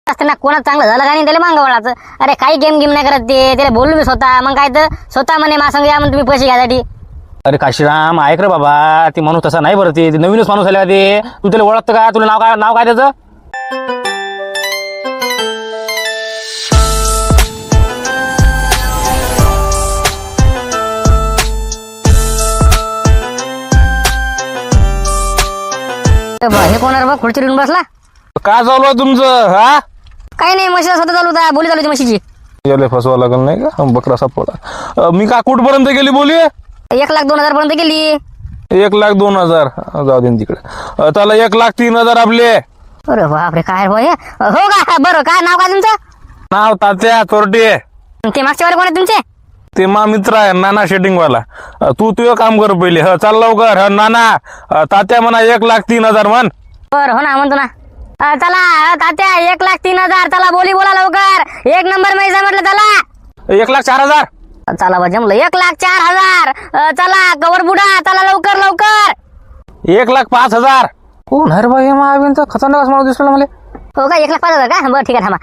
असतं ना, कोणाचं चांगलं झालं का नाही त्याला मागवायचं. अरे काही गेम नाही करत ते, त्याला बोललो मी स्वतः. मग काय तर स्वतः म्हणे मा संग या म्हणून तुम्ही पैसे घ्यायसाठी. अरे काशीराम ऐक रे बाबा, ती माणूस तसा नाही बरं, ते नवीनच माणूस आला ते. तू त्याला ओळखतं का? तुला नाव काय त्याचं? हे कोणाला बघ खुर्ची येऊन बसला. काय चालू आहे तुमचं? हा काही नाही, म्हशीला स्वतः चालू होता, बोली चालू होती म्हशीची. याला फसवा लागल नाही का? बकरा सापडा. मी का कुठपर्यंत गेली बोली? 1,02,000 पर्यंत गेली. 1,02,000 जाऊ दे तिकडे. त्याला 1,03,000 आपले. अरे बापरे, काय भाई. हो का? बरं, काय नाव काय तुमचं? नाव तात्या चोरटे. ते मागच्या वाले कोण आहे तुमचे? ते मा मित्र आहे नाना शेटिंग वाला. तू तुझं काम कर पहिले. चाल लवकर. नाना तात्या म्हणा 1,03,000 म्हण. बरं, हो ना, म्हणतो ना. चला तात्या 1,03,000. चला बोली बोला लवकर. 1 नंबर मैसा म्हटलं. चला 1,04,000. चला बा जमलं. 1,04,000. चला गवर बुडा. चला लवकर लवकर. 1,05,000. कोण अरे बाई महावींचा खतरनाक माणूस दिसला मला. हो का? 1,05,000 का? बरं ठीक आहे, थांबा.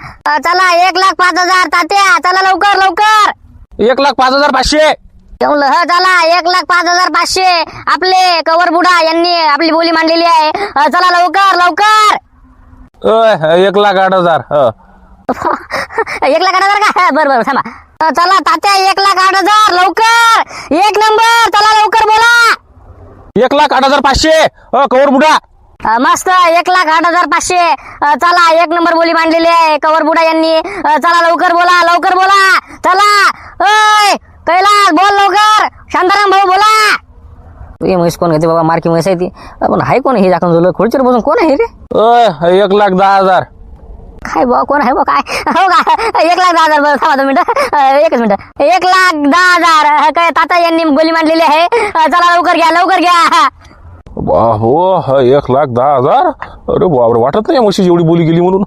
चला 1,05,000 तात्या. चला लवकर लवकर. 1,05,500. जमलं. हो चला 1,05,500. आपले कवर बुडा यांनी आपली बोली मांडलेली आहे. चला लवकर लवकर. 1,08,000. 1,08,000 का? बरं बरं थांबा. चला तात्या 1,08,000 लवकर. 1 नंबर. चला लवकर बोला. 1,08,500. कवर बुडा. मस्त. 1,08,500. चला 1 नंबर बोली मांडलेली आहे कवर बुडा यांनी. चला लवकर बोला लवकर बोला. चला. ओय कैलास बोल लवकर. शांताराम भाऊ बोला. हे म्हैस कोण घेते बाबा? मार्की म्हैस आहे ती. पण हाय कोण हे? दाखवून झालं खुर्चीवर बसून कोण आहे रे? 1,10,000. काय बा कोण आहे बा? काय हो का? 1,10,000. बरं थांबा 2 मिनिटं. एकच मिनिट. 1,10,000 काय ताता यांनी बोली मांडलेली आहे. चला लवकर घ्या लवकर घ्या. हो 1,10,000. अरे बापरे, वाटत नाही म्हशीची एवढी बोली गेली म्हणून.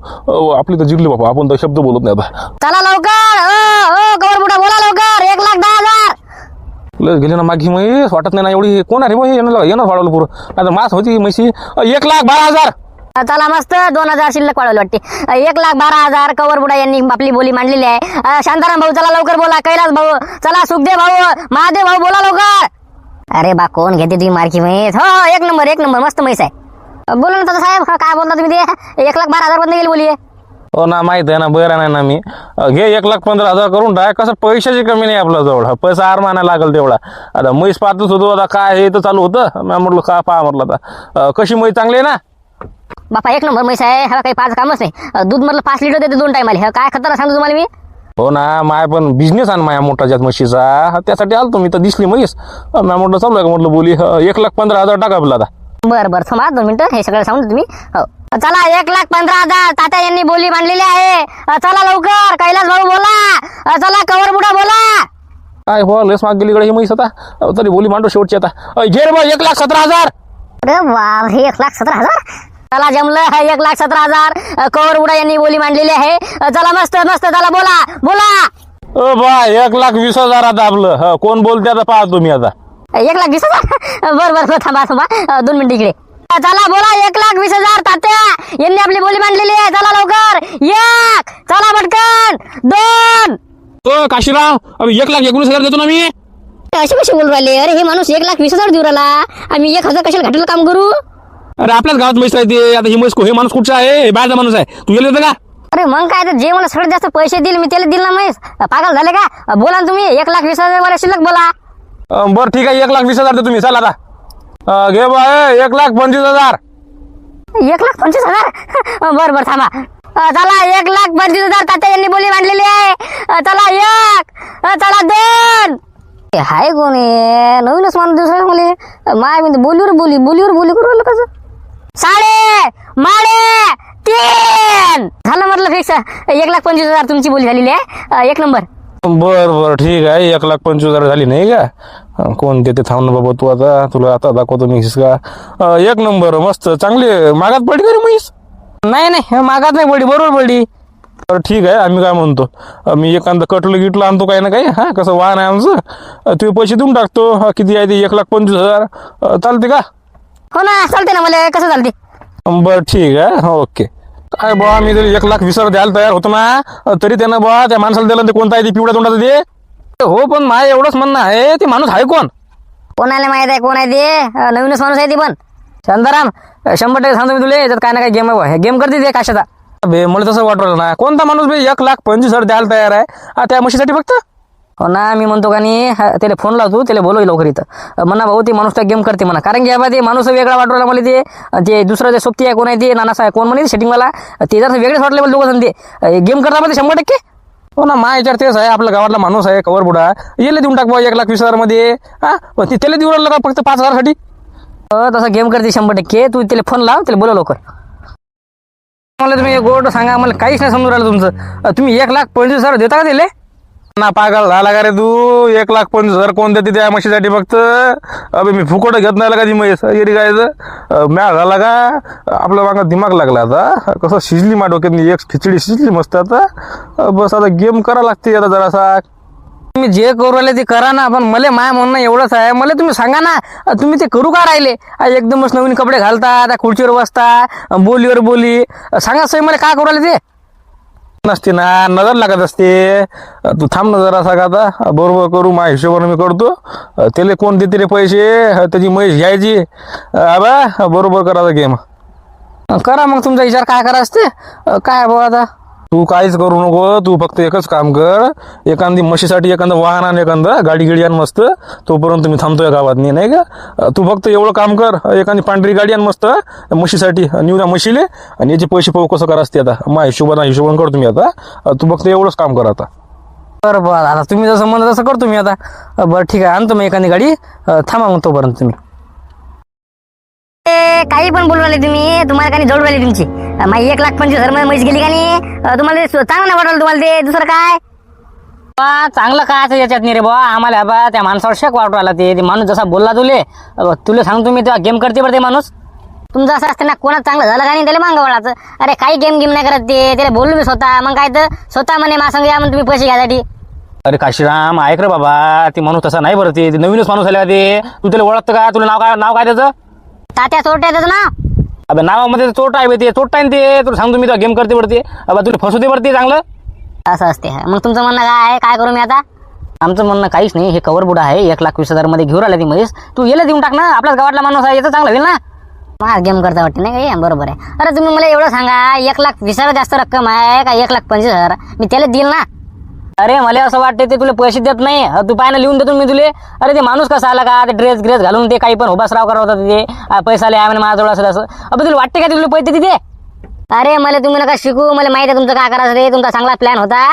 आपली तर जिरली बाबा, आपण तर शब्द बोलत नाही आता. चला लवकर. कवर बुडा बोला लवकर. 1,10,000. लस गेली ना मागी म्हैस. वाटत नाही ना एवढी. कोण आहे रे येणं वाढवलं पुरं. आता मास होती म्हशी. 1,12,000. चला मस्त. 2,000 शिल्लक वाढवलं वाटते. 1,12,000 कवर बुडा यांनी आपली बोली मांडलेली आहे. शांताराम भाऊ चला लवकर बोला. कैलास भाऊ चला. सुखदेव भाऊ महादेव भाऊ बोला लवकर. अरे बा कोण घेते तुम्ही मार्की म्हैस? हो 1 नंबर 1 नंबर मस्त म्हैस आहे. बोला ना दादा साहेब, काय बोलता तुम्ही? ते 1,12,000 पर्यंत गेली बोली. हो ना, माहित आहे ना. बरं नाही ना मी. घे 1,15,000 करून टाक. कसं पैशाची कमी नाही आपल्या जवळ. पैसा आरमाना लागल तेवढा. आता म्हैस पाहतच होतो. आता काय हे तर चालू होतं. मी म्हटलं का पहा म्हटलं. आता कशी म्हैस चांगली आहे ना? बापा 1 नंबर म्हैस आहे. हा काही पाच कामच नाही. दूध म्हटलं 5 लिटर देते 2 टायमाला. काय खतरनाक सांगतो तुम्हाला मी. हो ना, माय पण बिझनेस आहे माया मोठा जात म्हशीचा. त्यासाठी आलतो मी. तर दिसली म्हैस. मी म्हटलं चालू आहे का म्हटलं बोली. 1,15,000 टाका आपला आता. बरं बरं थांबा 2 मिनिटं. हे सगळं सांगतो तुम्ही. हो चला 1,15,000 तात्या यांनी बोली मांडलेली आहे. चला लवकर. कैलास भाऊ बोला. चला कवर बुडा बोला. काय हो लेस माग गेली ही म्हैस आता. तरी बोली मांडू शेवटची आता. घे रे बा 1,17,000. अरे वा, 1,17,000. चला जमलं. 1,17,000 कवर बुडा यांनी बोली मांडलेली आहे. चला मस्त मस्त. चला बोला बोला. बा 1,20,000 आता आपलं. कोण बोलते आता पहा तुम्ही आता. 1,20,000. बरं बरं थांबा थांबा 2 मिनिटं इकडे. चला बोला. 1,20,000 तात्या यांनी आपली बोली मांडलेली आहे. चला लवकर. 1. चला पटकन. 2. काशीराव 1,19,000 देतो ना मी. असे कसे बोलू राहिले? अरे हे माणूस 1,20,000 देऊ राहिला. आम्ही 1,000 कशाला घाटलं काम करू? अरे आपल्याच गावात म्हैस राहते. आता ही म्हैस हे माणूस कुठचा आहे? बाहेरचा माणूस आहे. तू गेले होते का? अरे मग काय तर जे मला सगळ्यात जास्त पैसे देईल मी त्याला दिल ना म्हैस. पागल झाले का? बोला ना तुम्ही. 1,20,000 वाला शिल्लक बोला. बरं ठीक आहे. 1,20,000 देतो तुम्ही. चला आता घे बा 1,25,000. 1,25,000. बरं बरं थांबा. चला 1,25,000 तात्या यांनी बोली मांडलेली आहे. चला 1. चला 2. हाय कोण आहे? नवीनच माणूस दुसरा मला. माय म्हणजे बोलीवर बोली करू राहिलं कसं? 3.5 झालं म्हटलं फिक्स. 1,25,000 तुमची बोली झालेली आहे. 1 नंबर. बरं ठीक आहे. 1,25,000 झाली नाही का? कोण देते थांब ना बाबा. तू आता तुला आता दाखवतो मी का. 1 नंबर मस्त चांगली. मागात पडली का रे म्हैस? नाही मागात नाही पडली. बरोबर पडली. बरं ठीक आहे. आम्ही काय म्हणतो, मी एखादं कटलं गिटलं आणतो काही ना काही. हा कसं वाहन आहे आमचं. तुम्ही पैसे देऊन टाकतो. किती आहे ते? 1,25,000 चालते का? हो ना चालते ना. मला कसं चालते? बरं ठीक आहे. ओके. काय बा मी तरी 1,20,000 द्यायला तयार होतो ना, तरी त्यानं बा त्या माणसाला दिलं ते कोणता आहे ते पिवळ्या तोंडाचं ते. हो पण माझं एवढंच म्हणणं आहे ते माणूस आहे कोण? कोणाला माहित आहे कोण आहे ते? नवीनच माणूस आहे ती पण. शांताराम 100% सांगतो मी तुला, याच्यात काय ना काय गेम आहे. गेम करते ते कशाचा. बे मला तसं वाटलं ना, कोणता माणूस बे 1,25,000 द्यायला तयार आहे त्या म्हशीसाठी फक्त? हो ना, मी म्हणतो का नाही त्याला फोन लावतो, त्याला बोलव लवकर इथं. म्हणा भाऊ ते माणूस त्या गेम करते म्हणा, कारण की ते माणूस वेगळा वाटवला मला ते दुसरं ते सोबती आहे कोण आहे ते नानासा आहे कोण म्हणे सेटिंगवाला, ते जर वेगळेच वाटले मला दोघं ते गेम करता मध्ये 100%. हो ना, मा विचार तेच आहे, आपल्या गावातला माणूस आहे कवर बुडा, येले देऊन टाक बा 1,20,000 मध्ये. हा त्याला देऊ राहिलं का फक्त 5,000 साठी? तसं गेम करते 100%. तू त्याला फोन लाव, त्याला बोलव लवकर. मला तुम्ही गोड सांगा, मला काहीच नाही समजून राहिलं तुमचं. तुम्ही 1,25,000 देता का दिले ना? पागल झाला का रे तू? 1,25,000 कोण देते त्या म्हशीसाठी फक्त? अबे मी फुकट घेत नाही का ती म्हैस येरी गायचं? मॅ झाला का आपल्या मागा दिमाग लागला आता, कसं शिजली मा डोक्यात, एक खिचडी शिजली मस्त आता. बस आता गेम करा लागते आता जरासा. तुम्ही जे करू राहिले ते करा ना, पण मला माय म्हणणं एवढंच आहे, मला तुम्ही सांगा ना तुम्ही ते करू का राहिले? एकदमच नवीन कपडे घालता, त्या खुर्चीवर बसता, बोलीवर बोली सांगा सही, मला काय करू राहिले ते नसते ना, नजर लागत असते. तू थांब ना जरासा का आता, बरोबर करू माझ्या हिशोबाने मी करतो. त्याला कोण देते रे पैसे? त्याची म्हैस घ्यायची. आबा बरोबर करायचा गेम करा. मग तुमचा विचार काय करा असते काय भाऊ? आता तू काहीच करू नको, तू फक्त एकच काम कर, एखादी म्हशीसाठी एखादं वाहन आण, एखादं गाडी गिडी आण मस्त, तोपर्यंत मी थांबतोय गावात नाही का? तू फक्त एवढं काम कर, एखादी पांढरी गाडी आण मस्त म्हशीसाठी, नेऊ द्या म्हशीले, आणि याचे पैसे पाहू कसं करा असते आता. माझ्या हिशोबाने करतो मी आता. तू फक्त एवढंच काम कर आता. बरं आता तुम्ही जसं म्हणत तसं करतो मी आता. बरं ठीक आहे, आणतो मी एखादी गाडी, थांबा मग तोपर्यंत तुम्ही. काही पण बोलू राहिले तुम्ही, तुम्हाला काही जोड राहिली तुमची. माझी 1,25,000 मध्ये म्हैस गेली का नाही? तुम्हाला चांगलं नाही वाटलं तुम्हाला ते? दुसरं काय चांगलं काय याच्यात नाही रे बा, आम्हाला बा त्या माणसावर शक वाटू राहिला. ते माणूस जसा बोलला तुले सांगतो मी, तेव्हा गेम करते बरं ते माणूस. तुमचं असं असतं ना, कोणाच चांगलं झालं का नाही त्याला मागं वळायचं. अरे काही गेम नाही करत ते, त्याला बोललो मी स्वतः. मग काय तर स्वतः म्हणे मा सांग या म्हणून तुम्ही पैसे घ्यायसाठी. अरे काशीराम ऐक रे बाबा, ते माणूस तसा नाही बरं, ते नवीनच माणूस आला ते. तू त्याला ओळखतं का? तुला नाव काय त्याचं? तात्या चोरटे त्याचं ना. अबे नावामध्ये चोट आहे ते, चोट आहे ते. तुला सांगतो मी, तुला गेम करते पडते. अबा तुला फसू दे पडते चांगलं. असं असते. मग तुमचं म्हणणं काय आहे? काय करू मी आता? आमचं म्हणणं काहीच नाही, हे कवर बुडा आहे, 1,20,000 मध्ये घेऊन आला ती म्हैस. तू येला देऊन टाक ना, आपल्याच गावातला माणूस आहे, याचं चांगलं होईल ना. माझा गेम करता वाटते नाही का? बरोबर आहे. अरे तुम्ही मला एवढं सांगा, 1,20,000 जास्त रक्कम आहे का 1,25,000? मी त्याला देईल ना. अरे मला असं वाटते ते तुला पैसे देत नाही. तू पायना लिहून देतो मी तुले. अरे ते माणूस कसा आला का, ते ड्रेस ग्रेस घालून ते काही पण उभासराव करत होता ते, पैसा आले आहे माझ्याजवळ असं असं. अबे तुला वाटते का तुला पैसे तिथे? अरे मला तुम्ही नका शिकू, मला माहिती आहे तुमचं काय करायचं रे. तुमचा चांगला प्लॅन होता.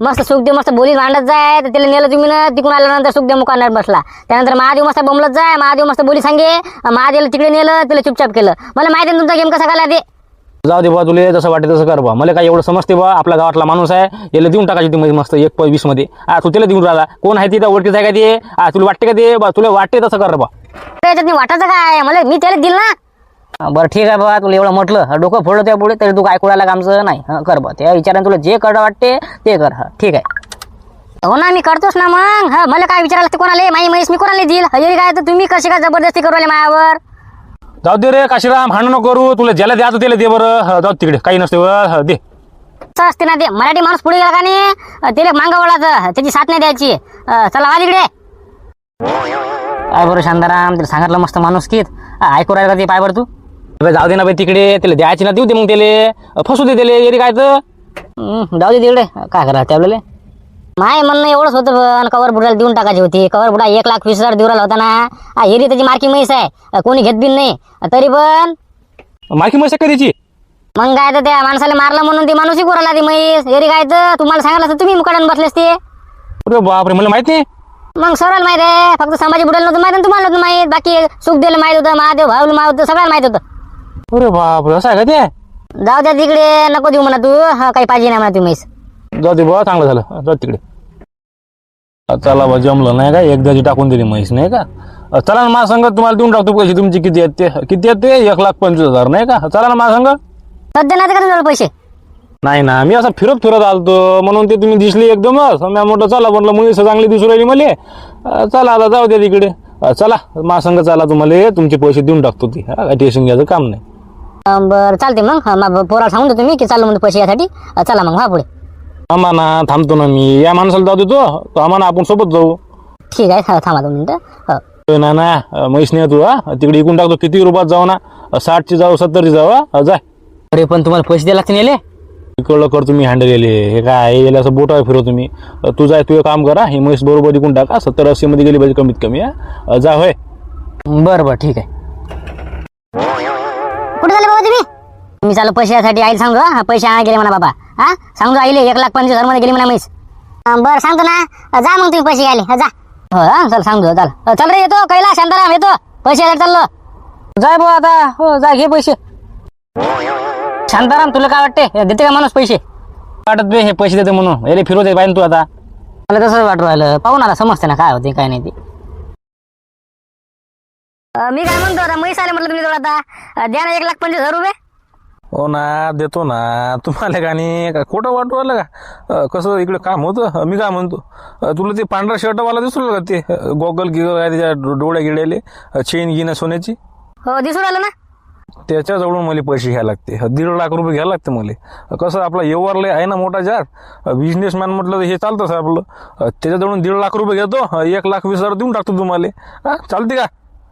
मस्त सुखदेव मस्त बोलीत मांडत जाय, तर त्याला नेलं तुम्ही ना. तिकडून आल्यानंतर सुखदेव मुकांना बसला. त्यानंतर महादेव मस्त बोंबलत जाय, महादेव मस्त बोली सांगे, महादेवला तिकडे नेलं, तिला चुपचाप केलं. मला माहिती आहे तुमचा गेम कसा काला ते. जाऊ दे बा, तुला जसं वाटते तसं कर बा. मला काय एवढं समजते बा, आपल्या गावातला माणूस आहे, याला देऊन टाकायची ती मस्त 1,20,000 मध्ये. तू त्याला देऊन राहिला, कोण आहे ती ओळखीच आहे का ते? तुला वाटते का ते? बा तुला वाटते तसं कर बा. त्याच्यात वाटायचं काय मला, मी त्याला दिल ना. बरं ठीक आहे बा, तुला एवढं म्हटलं, डोकं फोडलं त्या पुढे तरी तू काय कुणाला कामचं नाही. कर बा, त्या विचाराने तुला जे कर वाटते ते कर. ठीक आहे. हो ना, मी करतोच ना मग. मला काय विचारायला ते कोणाला? माई म्हैस मी कोणाला देईल? हजेरी काय तर तुम्ही कशी काय जबरदस्ती करू राहिले मायावर? जाऊ दे रे काशीराम, भांडण नको करू. तुला ज्याला द्यायचं त्याला दे बरं. जाऊ तिकडे, काही नसते दे. असं असते ना ते. मराठी माणूस पुढे गेला का नाही, त्याला मागं वळायचं, त्याची साथ नाही द्यायची. चला वा तिकडे. काय बरं शांताराम, तिला सांगितलं मस्त माणूस कित ऐकू राहिला का ते? पाय बरं तू. जाऊ दे ना बाई तिकडे, त्याला द्यायची ना, देऊ दे मग त्याला, फसू दे त्याला. येरी काय तर जाऊ दे तिकडे, काय करा त्यावेळेला. माय म्हणणं एवढंच होतं, पण कवर बुडाला देऊन टाकायची होती. कवर बुडा 1,20,000 देऊ राहिला होता ना. हेरी त्याची मार्की म्हैस आहे, कोणी घेत बिन नाही. तरी पण मार्की म्हैस काय त्याची? मग काय तर त्या माणसाला मारलं म्हणून ती माणूसही कोराला ती म्हैस. हेरी काय तर तुम्हाला सांगितलं तर तुम्ही मुकाड्यान बसलेस ते. अरे बापरे, मला माहित नाही. मग सरळ माहित आहे, फक्त संभाजी बुडाला नव्हतं माहित, तुम्हाला नव्हतं माहित. बाकी सुखदेवला माहित होतं, महादेव भाऊला माहित होतं, सगळ्याला माहित होतं. अरे बापरे, असं आहे का ते? जाऊ द्या तिकडे, नको देऊ म्हणा तू. काही पाहिजे नाही म्हणा ती म्हैस. जाऊ दे बा, चांगलं झालं. जाऊ तिकडे. चला बा, जमलं नाही का, एकदाची टाकून दिली म्हैस नाही का. चला ना माझ्या संग, तुम्हाला देऊन टाकतो पैसे. तुमचे किती आहेत ते? किती आहेत ते? 1,25,000 नाही का. चला ना माझ्या संग. सध्या नाही का तुम्हाला पैसे? नाही ना, मी असं फिरत आलतो म्हणून ते तुम्ही दिसली एकदमच. मी म्हटलं चला, म्हटलं मुली चांगली दिसू राहिली मला. चला आता जाऊ द्या तिकडे. चला माझ्या संग चला, तुम्हाला तुमचे पैसे देऊन टाकतो. ती काय टेन्शन घ्यायचं काम नाही. बरं चालते मग पोराला सांगून देतो मी की चाललो म्हणजे पैसे यासाठी चला मग पुढे. थांबा ना, थांबतो ना मी. या माणसाला जाऊ देतो तो आम्हाला, आपण सोबत जाऊ. ठीक आहे थांबा 2 मिनिटं. ना म्हैस नाही तू, तिकडे इकून टाकतो. किती रुपयात जाऊ ना, 60ची जाऊ 70ची जाऊ जाय. अरे पण तुम्हाला पैसे द्यायला लागते नेले. इकडलं कर तुम्ही हँडल गेले. हे काय येले असं बोटा फिरव तुम्ही. तू जाय, तू काम करा. ही म्हैस बरोबर इकून टाका. 70-80 मध्ये गेली पाहिजे कमीत कमी. जा होय. बरं ठीक आहे. कुठे झाले बाबा तुम्ही? मी चालू पैशासाठी आईला सांगू. पैसे आणा गेले म्हणा बाबा. सांगू आईले 1,25,000 मध्ये गेली म्हणा म्हैस. बरं सांगतो ना. जा मग तुम्ही पैसे घ्यायला जा. हो चल सांगतो. चल रे, येतो कैलास शांताराम येतो. पैसे चाललो. जाय भाऊ आता. हो जा घे पैसे. शांताराम तुला काय वाटते, देते का माणूस पैसे? वाटत हे पैसे देते म्हणून याले फिरवते पाहिजे तू आता. मला तसंच वाटू राहिलं. पाहून आता समजते ना काय होते काय नाही ते. मी काय म्हणतो आता म्हैस आले म्हटलं तुम्ही जवळ आता द्या ना 1,25,000 रुपये. हो ना, देतो ना. तुम्हाला का नाही का खोटं वाटू आलं का? कसं इकडे काम होतं. मी काय म्हणतो, तुला ते पांढरा शर्टवाला दिसलो का? ते गॉगल गिगल आहे त्याच्या डोळ्या गिळलेले, चेन गिन सोन्याची. हो दिसून राहिलं ना. त्याच्याजवळून मला पैसे घ्यायला लागते. 1.5 लाख रुपये घ्यायला लागते मला. कसं आपला व्यवहारला आहे ना मोठा जार बिझनेसमॅन म्हटलं तर हे चालतंच आपलं. त्याच्याजवळून 1.5 लाख रुपये घेतो. 1,20,000 देऊन टाकतो तुम्हाला. चालते का?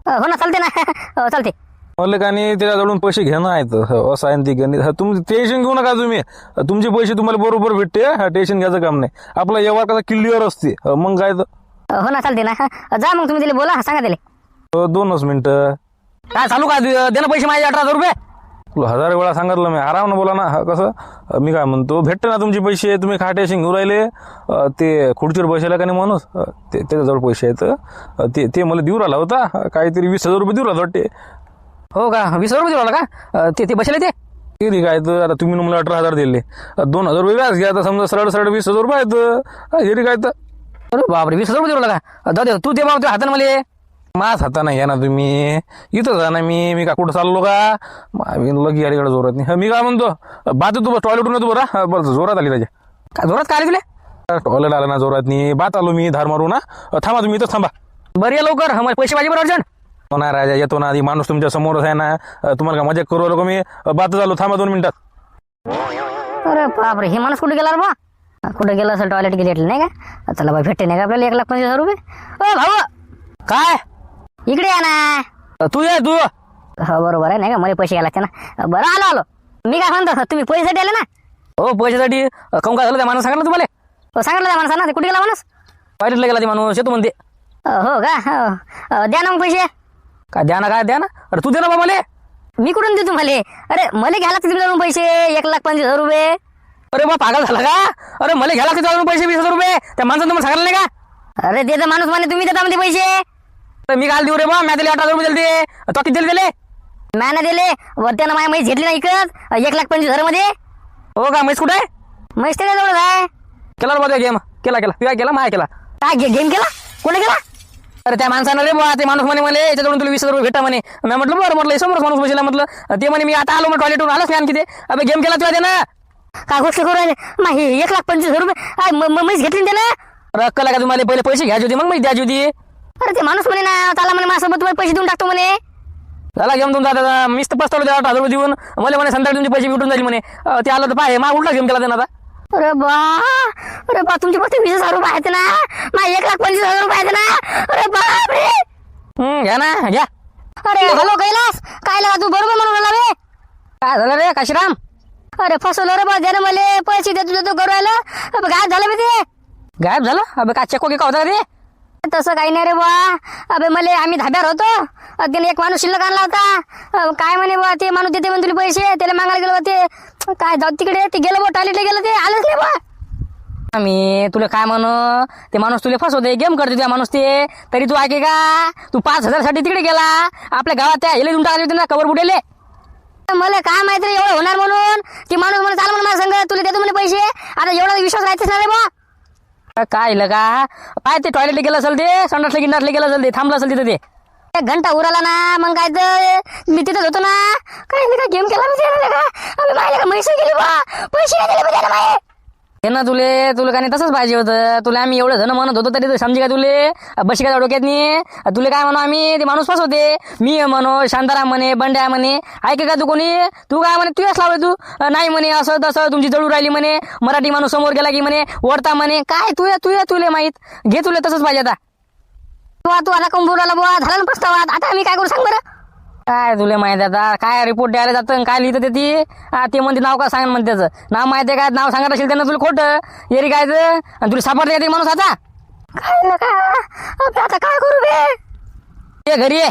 हो ना चालते ना. चालते. मला का नाही त्याच्याजवळून पैसे घेणं आहेत. असं आहे ते गणित. तुम्ही टेन्शन घेऊ नका तुम्ही. तुमचे पैसे तुम्हाला बरोबर भेटते. टेन्शन घ्यायचं काम नाही. आपला व्यवहार कसा क्लिअर असते. मग काय तर. हो ना चालते ना. जा मग तुम्ही दिले बोला सांगा दिले. 2च मिनिटं. काय चालू का दे ना पैसे माझे 18,000 रुपये. तुला 1000 वेळा सांगितलं मी. आराम बोला ना. कसं मी काय म्हणतो, भेटते ना तुमचे पैसे. तुम्ही खाटेशन घेऊन राहिले. ते खुर्चीवर बसायला का नाही माणूस, त्याच्याजवळ पैसे आहेत. ते मला देऊ राहिला होता. काहीतरी 20,000 रुपये देऊ राहिला वाटते. हो का 20,000 रुपये दिला का? ते बसले ते. ठीक आहे. तर आता तुम्ही मला 18,000 दिले. 2,000 रुपये व्याज घ्या. आता समजा सरळ 20,000 रुपये आहेत. हे काय तर. अरे बापरे 20,000 रुपये दिला का? जाऊ दे तू दे मग हाताने मला. माझ हाताने घ्या ना तुम्ही. इथं जा ना. मी का कुठं चाललो का? लगी अलीकडे जोरात नाही. मी काय म्हणतो, बात तू टॉयलेटून येतो बरं. बरं जोरात आली त्याच्या. काय जोरात काय आली तुला? टॉयलेट आला ना जोरात नाही. बात आलो मी धार मारू ना. थांबा तुम्ही इथंच थांबा. बरं या लवकर. मला पैसे पाहिजे बरं अर्जंट. हो ना राजा, येतो ना. आधी माणूस तुमच्या समोरच आहे ना. तुम्हाला का मजा करू आलो का मी? बात झालो. थांबा 2 मिनिटात. अरे बापरे हे माणूस कुठे गेला रे बा? कुठे गेला असेल, टॉयलेट गेले नाही का? चला बा भेटते नाही का आपल्याला 1,25,000 रुपये. ओ भाऊ काय इकडे या ना. तू ये तू. हो बरोबर आहे नाही का, मला पैसे घ्यायला लागते ना. बरं आलो. मी काय म्हणतो, तुम्ही पैशासाठी आले ना? हो पैशासाठी. काऊन काय झालं त्या माणूस सांगितलं तुम्हाला? हो सांगितलं त्या माणसानं. ते कुठे गेला माणूस? टॉयलेटला गेला ते माणूस. येतो म्हणते. हो का? द्या ना मग पैसे. काय द्या ना, काय द्या ना. अरे तू दे ना बा मला. मी कुठून देतो तुम्हाला? अरे मला घ्यायला लागते तुमच्याकडून पैसे 1,25,000 रुपये. अरे बा पागल झाला का? अरे मला घ्यायला लागते पैसे 20,000 रुपये. त्या माणसानं तुम्हाला सांगितलं नाही का? अरे देतो माणूस म्हणे तुम्ही देता म्हणते पैसे. तर मी काल देऊ रे बा. मी दिले 18,000 रुपये दिले. तो किती दिले? मॅनं दिले. वर त्यानं माझी म्हैस घेतली ना इकत 1,25,000 मध्ये. हो का? म्हैस कुठे आहे? म्हैस त्याच्याजवळ आहे. केला रे गेम. केला काय केला? माया केला. काय गेम केला? कोणी केला? अरे त्या माणसानं रे बा. ते माणूस म्हणे याच्याकडून तुला 20,000 रुपये भेटा म्हणे. मी म्हटलं बरं. म्हटलं समोरच माणूस बसला. म्हटलं ते म्हणे मी आता आलो. मग टॉयलेटून आलोच नाही आणखी. ते अबे गेम केला तुला त्यानं. काय गोष्ट करू राहिले? माही 1,25,000 रुपये म्हैस घेतली ना त्यानं. अरे अक्कल का तुम्हाला? पहिले पैसे घ्यायचे होते मग मी द्यायची होती. अरे ते माणूस म्हणे ना त्याला म्हणे माझ्यासोबत तुम्हाला पैसे देऊन टाकतो म्हणे. झाला गेम तुमचा. आता मीच तर पस्तावलो 18,000 रुपये देऊन. मला म्हणे संध्याकाळी तुमचे पैसे भेटून जाईल म्हणे. ते आलं तर पाहे मा उलटा गेम केला त्यानं आता. अरे बा तुमचे फक्त 20,000 रुपये आहेत ना. मा 1,25,000 रुपये आहेत ना. अरे बाप रे. घ्या ना घ्या. अरे हॅलो कैलास काय लागा तू बरोबर म्हणून आला रे. काय झालं रे काशीराम? अरे फसवलं रे बा. त्यानं मला पैसे देतो करू राहिलं. गायब झालं मी ते. गायब झालं? अबे काय चेक का होता रे? तसं काही नाही रे बा. अबे मला आम्ही धाब्यावर होतो. त्याने एक माणूस शिल्लक आणला होता. काय म्हणे बा ते माणूस देते म्हणे तुला पैसे. त्याला मागायला गेलो बा. ते काय जाऊ तिकडे ते गेलं बा. टॉयलेटला गेलं ते आलंच नाही बा. आम्ही तुला काय म्हणू, ते माणूस तुला फसवते. गेम करते त्या माणूस ते. तरी तू ऐके का? तू 5,000 साठी तिकडे गेला. आपल्या गावात त्या हेले देऊन टाकले होते ना कवर बुडेले. मला काय माहित रे एवढं होणार म्हणून. ती माणूस मला चाल म्हणून माझ्या संग तुला देतो म्हणे पैसे. आता एवढा विश्वास राहतेच ना रे बा. काय का काय ते टॉयलेटला गेलं असेल. ते संडासला गिंडासला गेलं असेल. ते थांबलं असेल तिथे. ते 1 घंटा उराला ना. मग काय तर मी तिथंच होतो ना. काय नाही का गेम केला मी का. अबे मायला का म्हैस गेली बा. पैसे नाही दिले त्याला माय. हे ना तुला काय नाही तसंच पाहिजे होतं. तुला आम्ही एवढं जण म्हणत होतो तरी समजे का तुले बशी का डोक्यात नाही. तुला काय म्हणू आम्ही ते माणूस फसवते. मी म्हणो शांताराम म्हणे बंड्या म्हणे ऐक का तू कोणी तू काय म्हणे तुझ्याच लावले तू नाही म्हणे असं तसं तुमची जळू राहिली म्हणे मराठी माणूस समोर गेला की म्हणे ओढता म्हणे काय तुले माहित घे तुला तसंच पाहिजे आता. तू आता कंपूरला बुवा झाला ना पस्तावा आता आम्ही काय करू सांग बरं. काय तुला माहिती आता काय रिपोर्ट द्यायला जातं काय लिहितं ते म्हणते नाव का सांग म्हणते त्याचं नाव माहिती आहे काय नाव सांगत असेल त्यांना तुला खोटं येरी काय आणि तुला सापडते ते माणूस आता काय आता काय करू बे घरी आहे.